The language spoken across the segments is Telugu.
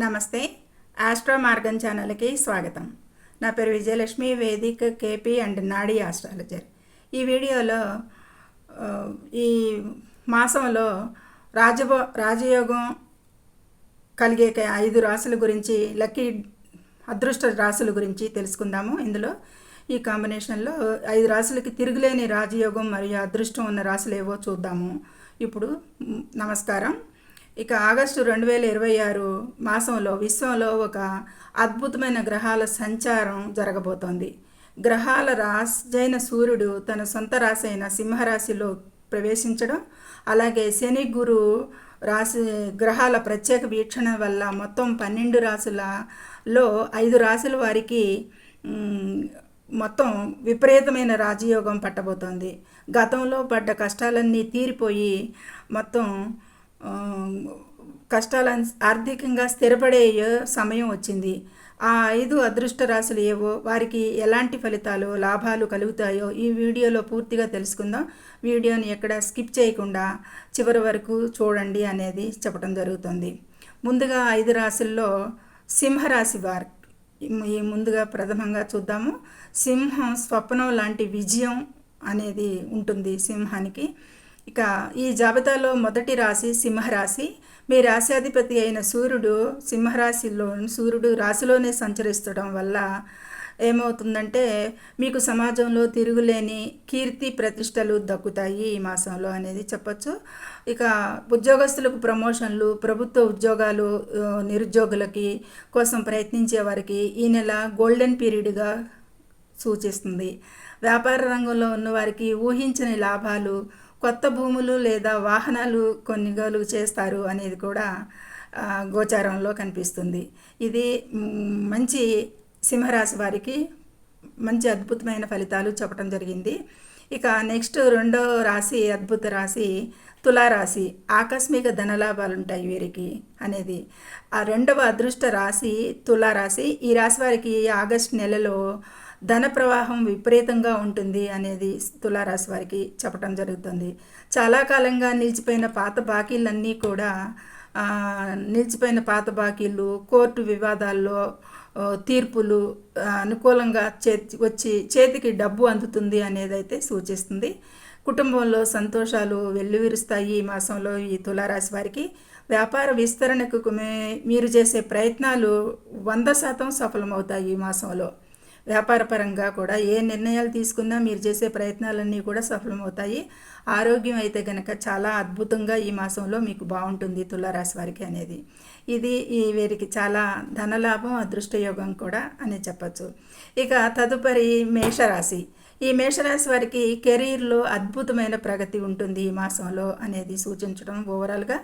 నమస్తే. ఆస్ట్రో మార్గం ఛానల్కి స్వాగతం. నా పేరు విజయలక్ష్మి, వేదిక్ కేపీ అండ్ నాడీ ఆస్ట్రాలజర్. ఈ వీడియోలో ఈ మాసంలో రాజయోగం కలిగే 5 రాశుల గురించి, లక్కీ అదృష్ట రాశుల గురించి తెలుసుకుందాము. ఇందులో ఈ కాంబినేషన్లో 5 రాశులకి తిరుగులేని రాజయోగం మరియు అదృష్టం ఉన్న రాశులు ఏవో చూద్దాము. ఇప్పుడు నమస్కారం. ఇక ఆగస్టు 2026 మాసంలో విశ్వంలో ఒక అద్భుతమైన గ్రహాల సంచారం జరగబోతోంది. గ్రహాల రాశైన సూర్యుడు తన సొంత రాశి అయిన సింహరాశిలో ప్రవేశించడం, అలాగే శని గురు రాశి గ్రహాల ప్రత్యేక వీక్షణ వల్ల మొత్తం 12 రాశులలో 5 రాశుల వారికి మొత్తం విపరీతమైన రాజయోగం పట్టబోతోంది. గతంలో పడ్డ కష్టాలన్నీ తీరిపోయి మొత్తం కష్టాలను ఆర్థికంగా స్థిరపడే సమయం వచ్చింది. ఆ 5 అదృష్ట రాశులు ఏవో, వారికి ఎలాంటి ఫలితాలు లాభాలు కలుగుతాయో ఈ వీడియోలో పూర్తిగా తెలుసుకుందాం. వీడియోని ఎక్కడ స్కిప్ చేయకుండా చివరి వరకు చూడండి అనేది చెప్పడం జరుగుతుంది. ముందుగా 5 రాశుల్లో సింహరాశి వారు ముందుగా ప్రథమంగా చూద్దాము. సింహం స్వప్నం లాంటి విజయం అనేది ఉంటుంది సింహానికి. ఇక ఈ జాబితాలో మొదటి రాశి సింహరాశి. మీ రాశ్యాధిపతి అయిన సూర్యుడు రాశిలోనే సంచరిస్తడం వల్ల ఏమవుతుందంటే మీకు సమాజంలో తిరుగులేని కీర్తి ప్రతిష్టలు దక్కుతాయి ఈ మాసంలో అనేది చెప్పచ్చు. ఇక ఉద్యోగస్తులకు ప్రమోషన్లు, ప్రభుత్వ ఉద్యోగాలు నిరుద్యోగులకి కోసం ప్రయత్నించే వారికి ఈ నెల గోల్డెన్ పీరియడ్గా సూచిస్తుంది. వ్యాపార రంగంలో ఉన్న వారికి ఊహించని లాభాలు, కొత్త భూములు లేదా వాహనాలు కొనుగోలు చేస్తారు అనేది కూడా గోచారంలో కనిపిస్తుంది. ఇది మంచి సింహరాశి వారికి మంచి అద్భుతమైన ఫలితాలు చెప్పడం జరిగింది. ఇక నెక్స్ట్ రెండో రాశి, అద్భుత రాశి తులారాశి. ఆకస్మిక ధనలాభాలు ఉంటాయి వీరికి అనేది. ఆ రెండవ అదృష్ట రాశి తులారాశి. ఈ రాశి వారికి ఆగస్టు నెలలో ధన ప్రవాహం విపరీతంగా ఉంటుంది అనేది తులారాశి వారికి చెప్పడం జరుగుతుంది. చాలా కాలంగా నిలిచిపోయిన పాత బాకీలు, కోర్టు వివాదాల్లో తీర్పులు అనుకూలంగా చేతికి డబ్బు అందుతుంది అనేది అయితే సూచిస్తుంది. కుటుంబంలో సంతోషాలు వెల్లువిరుస్తాయి ఈ మాసంలో ఈ తులారాశి వారికి. వ్యాపార విస్తరణకు మీరు చేసే ప్రయత్నాలు 100% సఫలమవుతాయి ఈ మాసంలో. వ్యాపారపరంగా కూడా ఏ నిర్ణయాలు తీసుకున్నా మీరు చేసే ప్రయత్నాలన్నీ కూడా సఫలమవుతాయి. ఆరోగ్యం అయితే కనుక చాలా అద్భుతంగా ఈ మాసంలో మీకు బాగుంటుంది తులారాశి వారికి అనేది. ఇది వీరికి చాలా ధనలాభం, అదృష్టయోగం కూడా అని చెప్పచ్చు. ఇక తదుపరి మేషరాశి. ఈ మేషరాశి వారికి కెరీర్లో అద్భుతమైన ప్రగతి ఉంటుంది ఈ మాసంలో అనేది సూచించడం ఓవరాల్గా.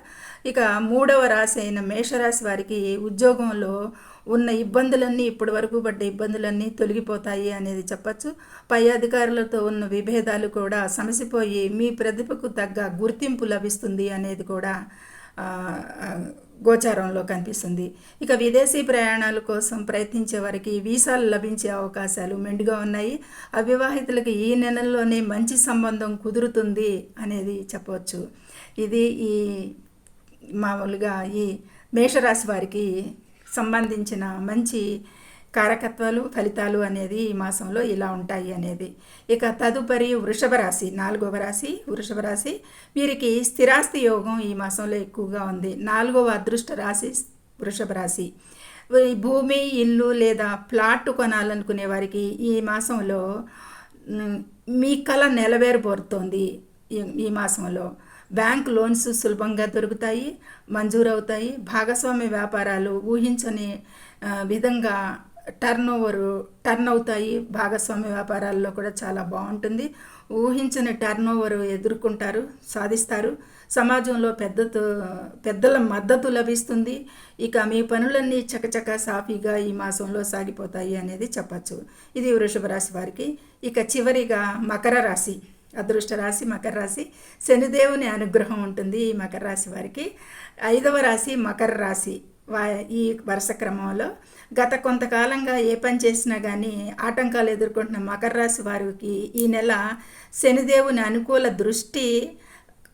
ఇక మూడవ రాశి అయిన మేషరాశి వారికి ఉద్యోగంలో ఉన్న ఇబ్బందులన్నీ, ఇప్పటి వరకు పడ్డ ఇబ్బందులన్నీ తొలగిపోతాయి అనేది చెప్పచ్చు. పై అధికారులతో ఉన్న విభేదాలు కూడా సమసిపోయి మీ ప్రతిభకు తగ్గ గుర్తింపు లభిస్తుంది అనేది కూడా గోచారంలో కనిపిస్తుంది. ఇక విదేశీ ప్రయాణాల కోసం ప్రయత్నించే వారికి వీసాలు లభించే అవకాశాలు మెండుగా ఉన్నాయి. అవివాహితులకు ఈ నెలల్లోనే మంచి సంబంధం కుదురుతుంది అనేది చెప్పవచ్చు. ఇది ఈ మామూలుగా ఈ మేషరాశి వారికి సంబంధించిన మంచి కారకత్వాలు, ఫలితాలు అనేది ఈ మాసంలో ఇలా ఉంటాయి అనేది. ఇక తదుపరి వృషభ రాశి, 4వ రాశి వృషభ రాశి. వీరికి స్థిరాస్తి యోగం ఈ మాసంలో ఎక్కువగా ఉంది. 4వ అదృష్ట రాశి వృషభ రాశి. భూమి, ఇల్లు లేదా ప్లాట్ కొనాలనుకునే వారికి ఈ మాసంలో మీ కళ నెరవేరబోతోంది. ఈ మాసంలో బ్యాంక్ లోన్స్ సులభంగా దొరుకుతాయి, మంజూరవుతాయి. భాగస్వామ్య వ్యాపారాలు ఊహించని విధంగా టర్న్ అవుతాయి. భాగస్వామ్య వ్యాపారాల్లో కూడా చాలా బాగుంటుంది. ఊహించని టర్నోవర్ ఎదుర్కొంటారు, సాధిస్తారు. సమాజంలో పెద్దల మద్దతు లభిస్తుంది. ఇక మీ పనులన్నీ చకచక సాఫీగా ఈ మాసంలో సాగిపోతాయి అనేది చెప్పచ్చు. ఇది వృషభ రాశి వారికి. ఇక చివరిగా మకర రాశి, అదృష్ట రాశి మకర రాశి. శనిదేవుని అనుగ్రహం ఉంటుంది ఈ మకర రాశి వారికి. 5వ రాశి మకర రాశి. ఈ వరుస క్రమంలో గత కొంతకాలంగా ఏ పని చేసినా కానీ ఆటంకాలు ఎదుర్కొంటున్న మకర రాశి వారికి ఈ నెల శనిదేవుని అనుకూల దృష్టి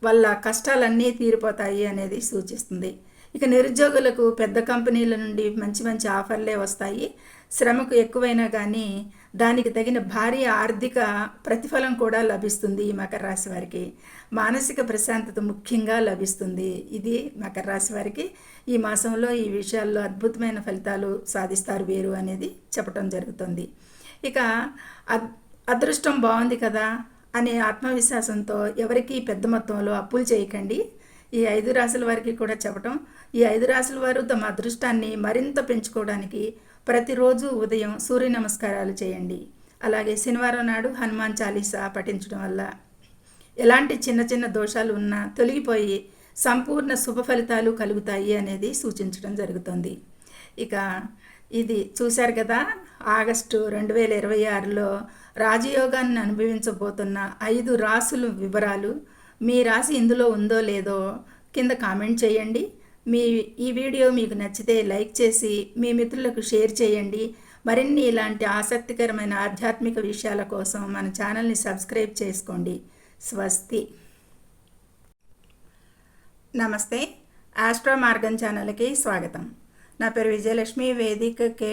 వల్ల కష్టాలన్నీ తీరిపోతాయి అనేది సూచిస్తుంది. ఇక నిరుద్యోగులకు పెద్ద కంపెనీల నుండి మంచి మంచి ఆఫర్లే వస్తాయి. శ్రమకు ఎక్కువైనా కానీ దానికి తగిన భారీ ఆర్థిక ప్రతిఫలం కూడా లభిస్తుంది. ఈ మకర రాశి వారికి మానసిక ప్రశాంతత ముఖ్యంగా లభిస్తుంది. ఇది మకర రాశి వారికి ఈ మాసంలో ఈ విషయాల్లో అద్భుతమైన ఫలితాలు సాధిస్తారు వీరు అనేది చెప్పడం జరుగుతుంది. ఇక అదృష్టం బాగుంది కదా అనే ఆత్మవిశ్వాసంతో ఎవరికి పెద్ద మొత్తంలో అప్పులు చేయకండి. ఈ 5 రాశుల వారికి కూడా చెప్పటం, ఈ 5 రాశుల వారు తమ అదృష్టాన్ని మరింత పెంచుకోవడానికి ప్రతిరోజు ఉదయం సూర్య నమస్కారాలు చేయండి. అలాగే శనివారం నాడు హనుమాన్ చాలీసా పఠించడం వల్ల ఎలాంటి చిన్న చిన్న దోషాలు ఉన్నా తొలగిపోయి సంపూర్ణ శుభ ఫలితాలు కలుగుతాయి అనేది సూచించడం జరుగుతుంది. ఇక ఇది చూశారు కదా, ఆగస్టు 2026లో రాజయోగాన్ని అనుభవించబోతున్న 5 రాశుల వివరాలు. మీ రాశి ఇందులో ఉందో లేదో కింద కామెంట్ చేయండి. ఈ వీడియో మీకు నచ్చితే లైక్ చేసి మీ మిత్రులకు షేర్ చేయండి. మరిన్ని ఇలాంటి ఆసక్తికరమైన ఆధ్యాత్మిక విషయాల కోసం మన ఛానల్ని సబ్స్క్రైబ్ చేసుకోండి. స్వస్తి. నమస్తే. ఆస్ట్రో మార్గం ఛానల్కి స్వాగతం. నా పేరు విజయలక్ష్మి. వేదిక కే